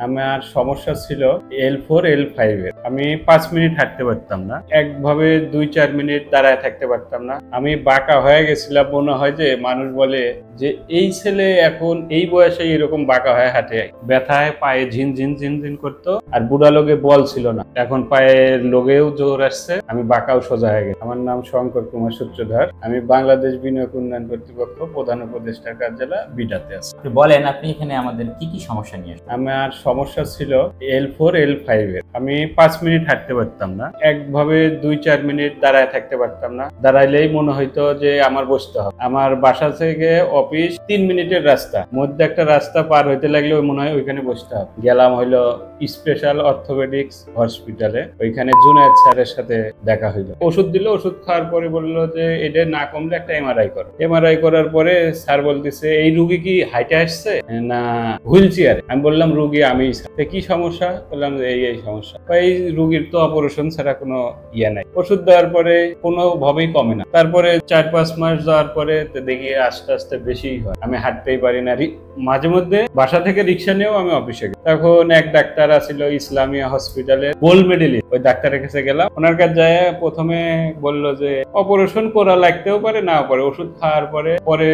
আমার সমস্যা ছিল L4 L5 এর। আমি 5 মিনিট হাঁটতে পারতাম না, একভাবে 2-4 মিনিট দাঁড়ায় থাকতে পারতাম না। আমি বাঁকা হয়ে গেছিলাম। মনে হয় যে মানুষ বলে যে এই ছেলে এখন এই বয়সে এরকম বাঁকা হয়ে হাঁটে। ব্যথায় পায়ে ঝিনঝিন ঝিনঝিন করতো, আর বুড়া লোকে বল ছিল না। এখন পায়ের লোগেও জোর আসছে, আমি বাঁকাও সোজা হয়ে গেছি। আমার নাম শঙ্কর কুমার সূত্রধর। আমি বাংলাদেশ বিনিয়োগ উন্নয়ন কর্তৃপক্ষ প্রধান উপদেষ্টা কার্যালয় বিডাতে আছি। বলেন আপনি এখানে আমাদের কি কি সমস্যা নিয়ে আসছেন? আমার সমস্যা ছিল L4 L5 এর। আমি 5 মিনিট হাঁটতে পারতাম না, একভাবে 2-4 মিনিট দাঁড়ায় থাকতে পারতাম না। দাঁড়াইলেই মনে হইতো যে আমার বসতে হবে। আমার বাসা থেকে অফিস 3 মিনিটের রাস্তা, মধ্যে একটা রাস্তা পার হইতে লাগলে মনে হয় ওইখানে বসতে হবে। গেলাম হইলো স্পেশাল অর্থোপেডিক্স হসপিটালে, ওইখানে জুনায়েদ স্যারের সাথে দেখা হইলো। ওষুধ দিল, ওষুধ খাওয়ার পরে বললো যে এটা না কমলে একটা এমআরআই করো। এমআরআই করার পরে স্যার বলতেছে এই রুগী কি হাইটে আসছে না হুইল চেয়ারে। আমি বললাম রুগী আমি। কি সমস্যা? বললাম যে এই সমস্যা। এই রুগীর তো অপারেশন ছাড়া কোনো ইয়ে নাই। ওষুধ দেওয়ার পরে কোনোভাবেই কমে না। তারপরে 4-5 মাস যাওয়ার পরে দেখি আস্তে আস্তে বেশি হয়, আমি হাঁটতেই পারি না। মাঝে মধ্যে বাসা থেকে রিক্সা নিয়েও আমি অফিসে গেলাম। তখন এক ডাক্তার আছিল ইসলামিয়া হসপিটালে, গোল্ড মেডেলিস্ট। ওই ডাক্তারের কাছে গেলাম। ওনার কাছে যায় প্রথমে বললো যে অপারেশন করা লাগতেও পারে, না পারে। ওষুধ খাওয়ার পরে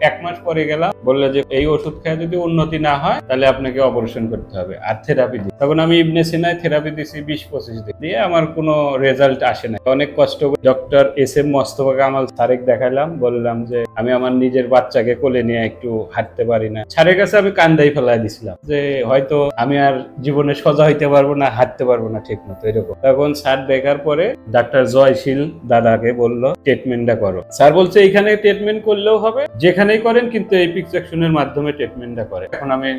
1 মাস পরে গেলাম, বললো যে এই ওষুধ খেয়ে যদি উন্নতি না হয় তাহলে আপনাকে অপারেশন করতে হবে আর থেরাপি দিই। তখন আমি ইবনে সিনায় থেরাপি দিছি 20-25 দিন, দিয়ে আমার কোনো রেজাল্ট আসে না। অনেক কষ্ট করে ডক্টর SM মোস্তফা কামাল স্যারেক দেখালাম, বললাম যে আমি আমার নিজের বাচ্চাকে কোলে নিয়ে একটু হাঁটতে পারি না। স্যারের কাছে আমি কান্দাই ফেলাই দিছিলাম যে হয়তো আমি আর জীবনে সোজা হইতে পারবো না, হাঁটতে পারবো না ঠিক মতো, এরকম। তখন স্যার দেখার পরে ডাক্তার জয়শীল দাদাকে বললো ট্রিটমেন্টটা করো। স্যার বলছে এখানে ট্রিটমেন্ট করলেও হবে, যেখানেই করেন কিন্তু এই পিকসেকশনের মাধ্যমে ট্রিটমেন্টটা করে। এখন আমি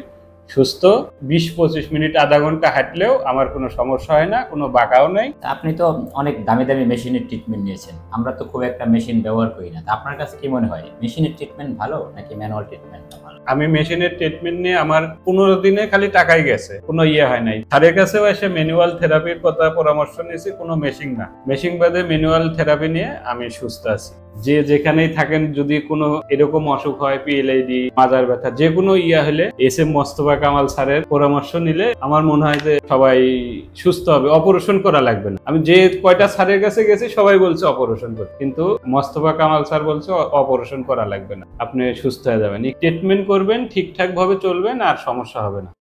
সুস্থ, 20-25 মিনিট আধা ঘন্টা হাঁটলেও আমার কোনো সমস্যা হয় না, কোনো বাঁকাও নাই। আপনি তো অনেক দামি দামি মেশিনের ট্রিটমেন্ট নিয়েছেন, আমরা তো খুব একটা মেশিন ব্যবহার করি না। আপনার কাছে কি মনে হয় মেশিনের ট্রিটমেন্ট ভালো নাকি ম্যানুয়াল ট্রিটমেন্টটা ভালো? আমি মেশিনের ট্রিটমেন্ট নিয়ে আমার 15 দিনে খালি টাকাই গেছে, কোনো ইয়ে হয় নাই। স্যারের কাছেও এসে ম্যানুয়াল থেরাপির কথা পরামর্শ নিয়েছি, কোনো মেশিন না। মেশিন বাদে ম্যানুয়াল থেরাপি নিয়ে আমি সুস্থ আছি। যে যেখানেই থাকেন যদি কোনো এরকম অসুখ হয়, PLID, মাজার ব্যথা, যে কোনো ইয়া হলে SM মোস্তফা কামাল স্যারের পরামর্শ নিলে আমার মনে হয় যে সবাই সুস্থ হবে, অপারেশন করা লাগবে না। আমি যে কয়টা স্যারের কাছে গেছি সবাই বলছে অপারেশন করতে, কিন্তু মোস্তফা কামাল স্যার বলছে অপারেশন করা লাগবে না, আপনি সুস্থ হয়ে যাবেন। ট্রিটমেন্ট করবেন, ঠিকঠাক ভাবে চলবেন, আর সমস্যা হবে না।